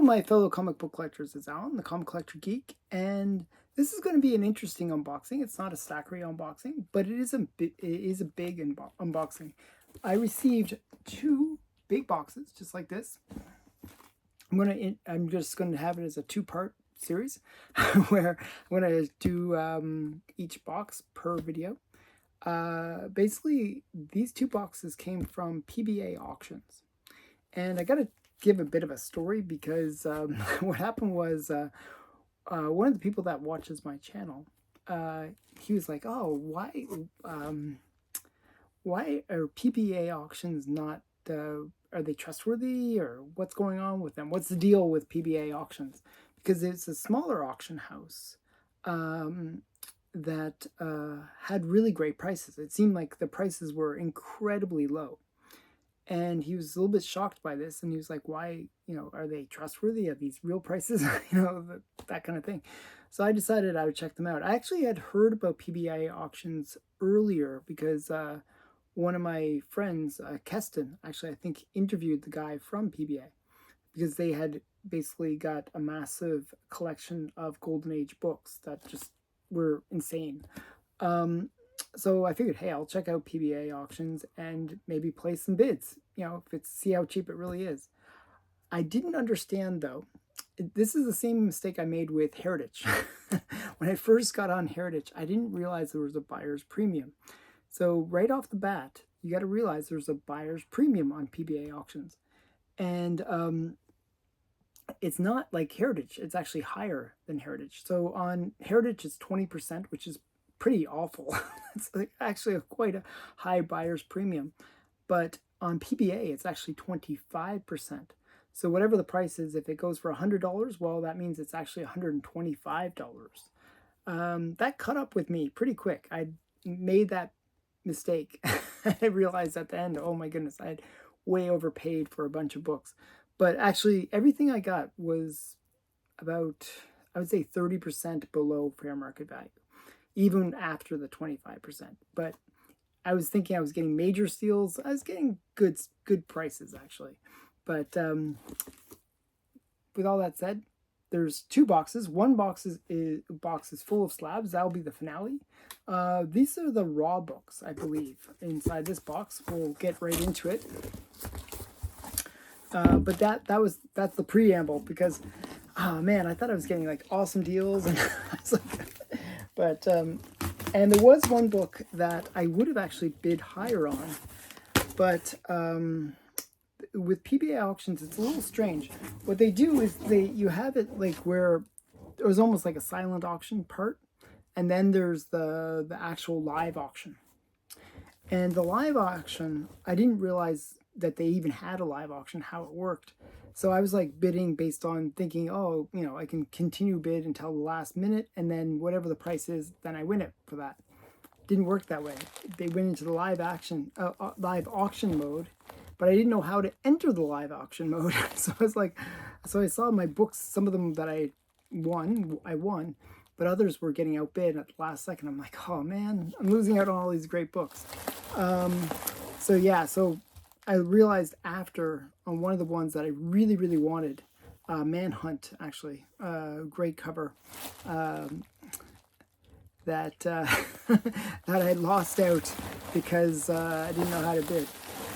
my fellow comic book collectors. It's Alan, the Comic Collector Geek, and this is going to be an interesting unboxing. It's not a Stackery unboxing, but it is a big unboxing. I received 2 big boxes, just like this. I'm just going to have it as a 2-part series, where I'm going to do each box per video. Basically, these 2 boxes came from PBA auctions, and I got to give a bit of a story because what happened was one of the people that watches my channel, he was like, "Oh, why are PBA auctions not? Are they trustworthy, or what's going on with them? What's the deal with PBA auctions?" Because it's a smaller auction house that had really great prices. It seemed like the prices were incredibly low. And he was a little bit shocked by this, and he was like, "Why, are they trustworthy? Are these real prices?" That kind of thing. So I decided I would check them out. I actually had heard about PBA auctions earlier because one of my friends, Keston, actually I think interviewed the guy from PBA, because they had basically got a massive collection of Golden Age books that just were insane. So I figured, hey, I'll check out PBA auctions and maybe place some bids, see how cheap it really is. I didn't understand, though. This is the same mistake I made with Heritage. When I first got on Heritage, I didn't realize there was a buyer's premium. So right off the bat, you got to realize there's a buyer's premium on PBA auctions. And it's not like Heritage. It's actually higher than Heritage. So on Heritage, it's 20%, which is pretty awful. It's actually quite a high buyer's premium. But on PBA, it's actually 25%. So whatever the price is, if it goes for $100, well, that means it's actually $125. That caught up with me pretty quick. I made that mistake. I realized at the end, oh my goodness, I had way overpaid for a bunch of books. But actually, everything I got was about, I would say, 30% below fair market value, even after the 25%. But I was thinking I was getting major steals. I was getting good prices, actually. But with all that said, there's 2 boxes. One box is full of slabs. That'll be the finale. These are the raw books, I believe, inside this box. We'll get right into it. But that's the preamble, because man, I thought I was getting like awesome deals, and I was like, but and there was one book that I would have actually bid higher on, but with PBA auctions, it's a little strange. What they do is you have it like where it was almost like a silent auction part, and then there's the actual live auction. And the live auction, I didn't realize that they even had a live auction, how it worked. So I was like bidding based on thinking, oh, I can continue bid until the last minute, and then whatever the price is, then I win it for that. Didn't work that way. They went into the live auction mode, but I didn't know how to enter the live auction mode. So I saw my books, some of them that I won, but others were getting outbid at the last second. I'm like, oh man, I'm losing out on all these great books. So I realized after, on one of the ones that I really, really wanted, Manhunt, actually, great cover, that that I lost out because I didn't know how to bid.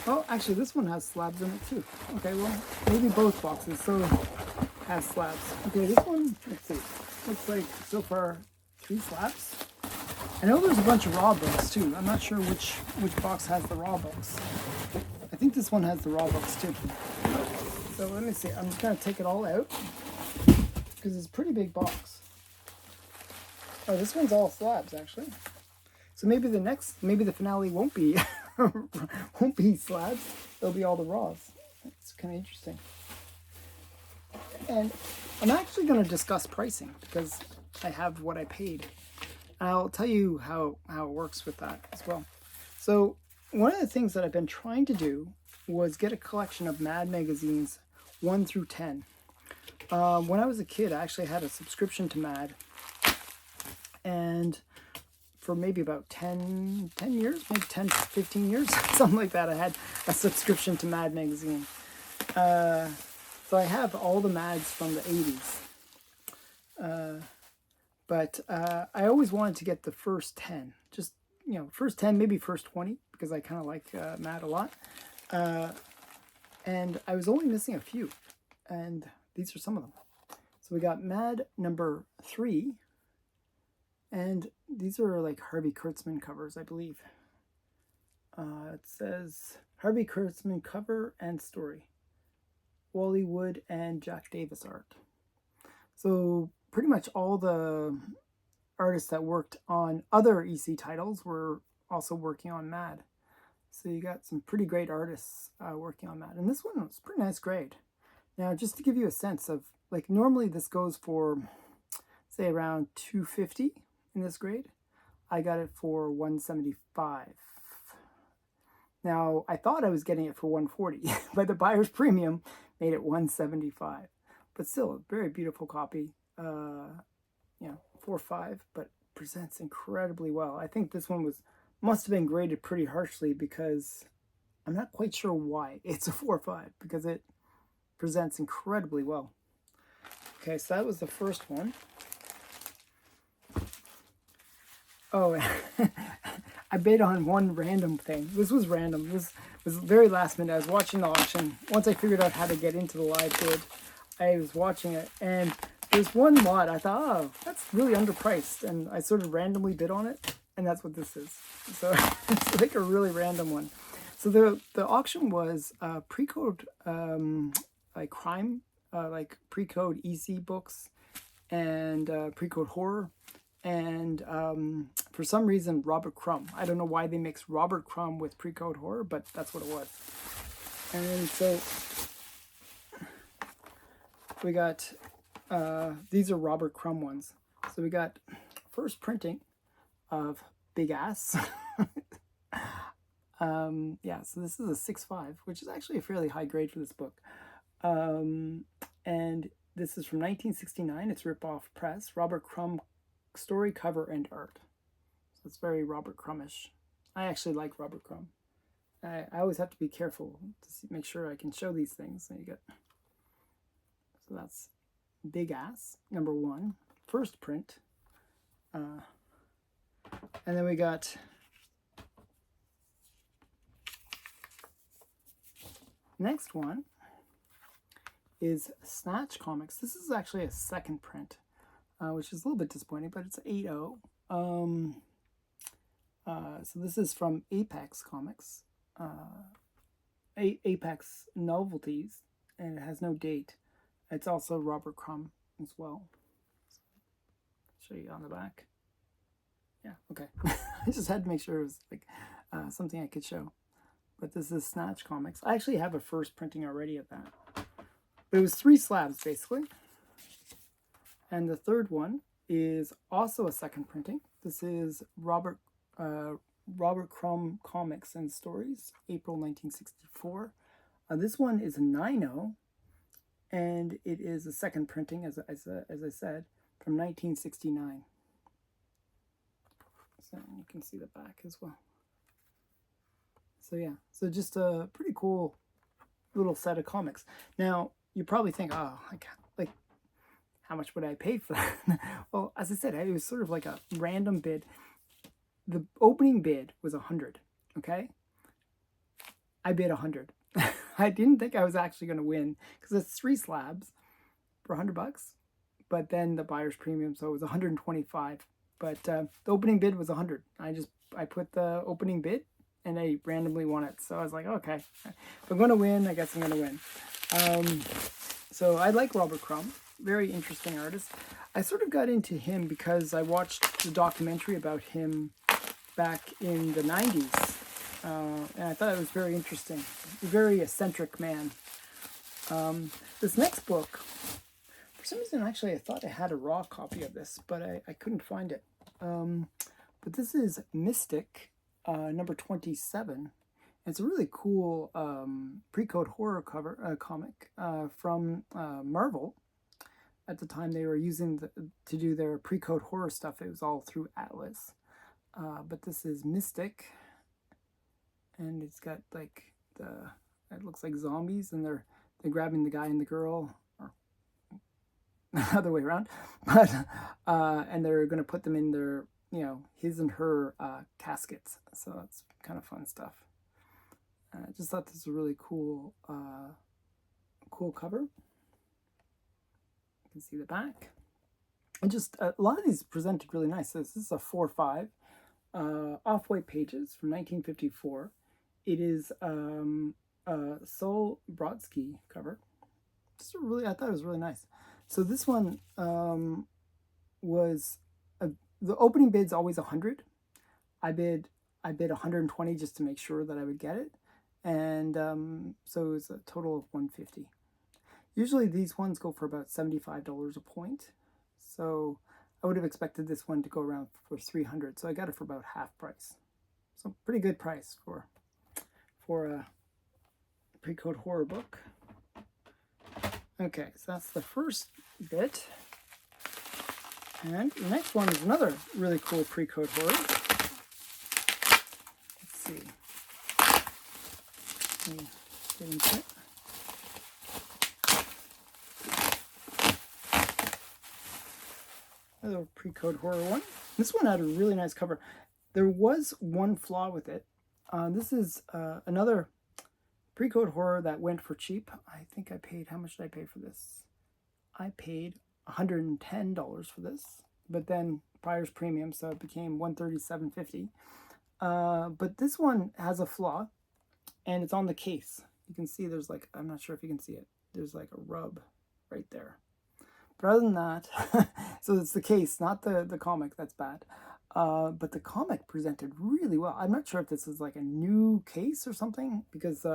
Oh, actually, this one has slabs in it too. Okay, well, maybe both boxes have slabs. Okay, this one, let's see, looks like so far 3 slabs. I know there's a bunch of raw books too. I'm not sure which box has the raw books. I think this one has the raw books too. So let me see. I'm just gonna take it all out because it's a pretty big box. Oh, this one's all slabs actually. So maybe the finale won't be won't be slabs. It'll be all the raws. It's kind of interesting. And I'm actually going to discuss pricing because I have what I paid. I'll tell you how it works with that as well. So one of the things that I've been trying to do was get a collection of Mad magazines 1 through 10. When I was a kid, I actually had a subscription to Mad, and for maybe about 10 years, maybe 10 to 15 years, something like that, I had a subscription to Mad magazine. So I have all the Mads from the 80s. But I always wanted to get the first 10. Just, first 10, maybe first 20, because I kind of like Mad a lot. And I was only missing a few. And these are some of them. So we got Mad number 3. And these are like Harvey Kurtzman covers, I believe. It says Harvey Kurtzman cover and story. Wally Wood and Jack Davis art. So pretty much all the artists that worked on other EC titles were also working on Mad. So you got some pretty great artists working on Mad. And this one was pretty nice grade. Now, just to give you a sense of, like, normally this goes for, say, around 250 in this grade. I got it for 175. Now, I thought I was getting it for 140, but the buyer's premium made it 175. But still, a very beautiful copy. 4.5, but presents incredibly well. I think this one must have been graded pretty harshly, because I'm not quite sure why it's a 4.5, because it presents incredibly well. Okay, so that was the first one. Oh, I bid on one random thing. This was random. This was very last minute. I was watching the auction. Once I figured out how to get into the live bid, I was watching it, and there's one lot I thought, oh, that's really underpriced, and I sort of randomly bid on it, and that's what this is. So it's like a really random one. So the auction was pre-code like crime, like pre-code EC books, and pre-code horror, and for some reason Robert Crumb. I don't know why they mixed Robert Crumb with pre-code horror, but that's what it was. And so we got these are Robert Crumb ones. So we got first printing of Big Ass. Yeah, so this is a 6.5, which is actually a fairly high grade for this book. And this is from 1969. It's rip-off press. Robert Crumb story, cover, and art. So it's very Robert Crumb-ish. I actually like Robert Crumb. I always have to be careful to make sure I can show these things. So that's Big Ass, number 1, first print. And then we got next one is Snatch Comics. This is actually a second print, which is a little bit disappointing, but it's 8.0. So this is from Apex Comics, Apex Novelties, and it has no date. It's also Robert Crumb as well. So, show you on the back. Yeah, okay. I just had to make sure it was like something I could show. But this is Snatch Comics. I actually have a first printing already of that. But it was 3 slabs, basically. And the third one is also a second printing. This is Robert Crumb Comics and Stories, April 1964. This one is a 9.0, and it is a second printing, as I said, from 1969. So you can see the back as well. So yeah, so just a pretty cool little set of comics. Now, you probably think, oh, like how much would I pay for that? Well, as I said, it was sort of like a random bid. The opening bid was 100, okay? I bid 100. I didn't think I was actually going to win, because it's 3 slabs for $100, but then the buyer's premium, so it was 125. But the opening bid was 100. I put the opening bid, and I randomly won it. So I was like, okay, if I'm going to win, I guess I'm going to win. So I like Robert Crumb, very interesting artist. I sort of got into him because I watched the documentary about him back in the 90s. And I thought it was very interesting. A very eccentric man. This next book, for some reason, actually, I thought I had a raw copy of this, but I couldn't find it. But this is Mystic, number 27. It's a really cool pre-code horror cover comic from Marvel. At the time, they were using to do their pre-code horror stuff. It was all through Atlas. But this is Mystic. And it's got like it looks like zombies, and grabbing the guy and the girl, or the other way around, but and they're going to put them in their, you know, his and her caskets. So that's kind of fun stuff. I just thought this was a really cool cool cover. You can see the back. And just a lot of these presented really nice. So this is a 4/5 off-white pages from 1954. It is Sol Brodsky cover. Just really, I thought it was really nice. So this one was the opening bid's always 100. I bid 120 just to make sure that I would get it, and so it was a total of 150. Usually these ones go for about $75 a point, so I would have expected this one to go around for 300. So I got it for about half price. So pretty good price for a pre-code horror book. Okay, so that's the first bit. And the next one is another really cool pre-code horror. Let's see. Let me get into it. Another pre-code horror one. This one had a really nice cover. There was one flaw with it. This is another pre-code horror that went for cheap. I think I paid, how much did I pay for this? I paid $110 for this, but then buyer's premium, so it became $137.50. But this one has a flaw, and it's on the case. You can see there's like, I'm not sure if you can see it, there's like a rub right there. But other than that, so it's the case, not the comic, that's bad. But the comic presented really well. I'm not sure if this is like a new case or something, because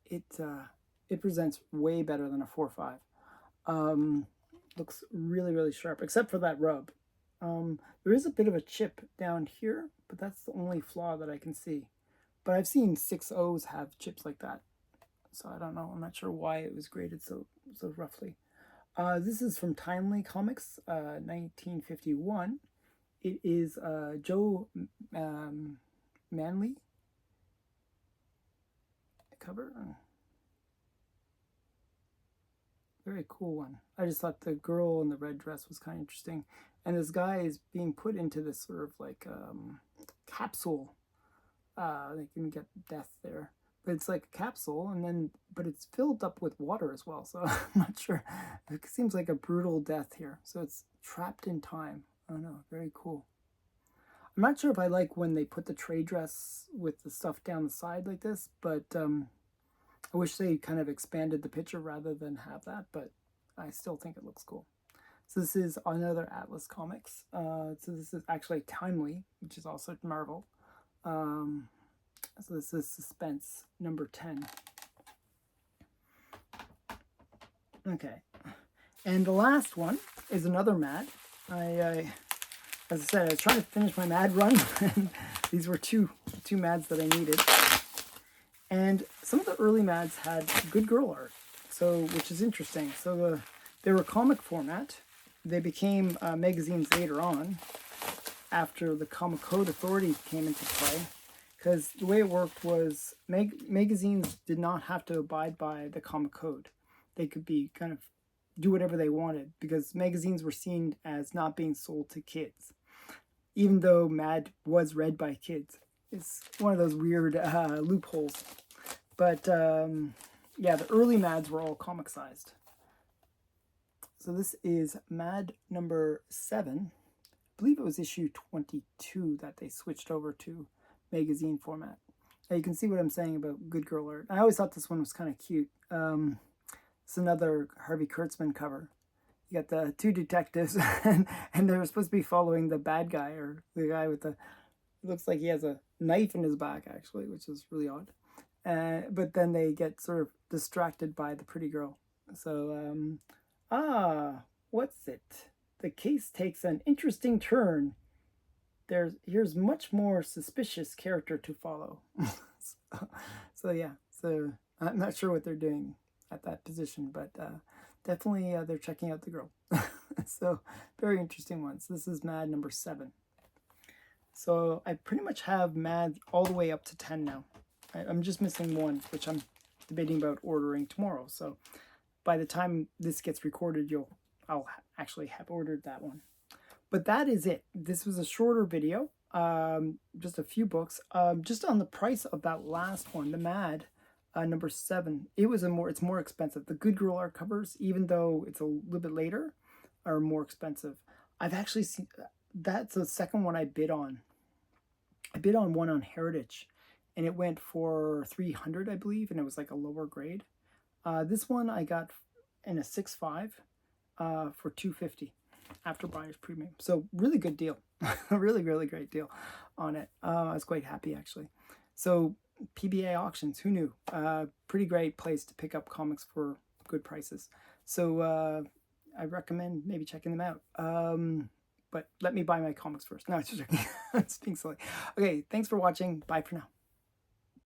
it presents way better than a 4/5. Looks really, really sharp, except for that rub. There is a bit of a chip down here, but that's the only flaw that I can see. But I've seen 6.0s have chips like that, so I don't know. I'm not sure why it was graded so roughly. This is from Timely Comics, 1951. It is Joe Manley cover. Very cool one. I just thought the girl in the red dress was kind of interesting. And this guy is being put into this sort of like capsule. They can get death there. But it's like a capsule, and then, but it's filled up with water as well. So I'm not sure. It seems like a brutal death here. So it's trapped in time. I don't know. Very cool. I'm not sure if I like when they put the trade dress with the stuff down the side like this, but I wish they kind of expanded the picture rather than have that, but I still think it looks cool. So this is another Atlas Comics. So this is actually Timely, which is also Marvel. So this is Suspense number 10. Okay. And the last one is another Mad. As I said, I was trying to finish my Mad run, and these were two Mads that I needed. And some of the early Mads had good girl art, so which is interesting. So they were comic format. They became magazines later on, after the Comic Code Authority came into play. Because the way it worked was magazines did not have to abide by the Comic Code. They could be kind of do whatever they wanted, because magazines were seen as not being sold to kids, even though Mad was read by kids. It's one of those weird loopholes. But yeah, the early Mads were all comic sized. So this is Mad number 7. I believe it was issue 22 that they switched over to magazine format. Now you can see what I'm saying about good girl art. I always thought this one was kind of cute. It's another Harvey Kurtzman cover. You got the two detectives, and they're supposed to be following the bad guy, or the guy with the, it looks like he has a knife in his back, actually, which is really odd. But then they get sort of distracted by the pretty girl. So, what's it? The case takes an interesting turn. Here's much more suspicious character to follow. so yeah, so I'm not sure what they're doing at that position, but definitely they're checking out the girl. So very interesting ones. This is Mad number 7. So I pretty much have Mad all the way up to 10 now. I'm just missing one, which I'm debating about ordering tomorrow. So by the time this gets recorded, I'll actually have ordered that one. But that is it. This was a shorter video, just a few books. Just on the price of that last one, the Mad, number 7. It's more expensive. The Good Girl art covers, even though it's a little bit later, are more expensive. I've actually seen that's the second one I bid on. I bid on one on Heritage, and it went for 300, I believe, and it was like a lower grade. This one I got in a 6.5 for 250 after buyer's premium. So really good deal. Really, really great deal on it. I was quite happy actually. So PBA auctions, who knew? Pretty great place to pick up comics for good prices. So I recommend maybe checking them out. But let me buy my comics first. No, it's just joking. It's being silly. Okay, thanks for watching. Bye for now.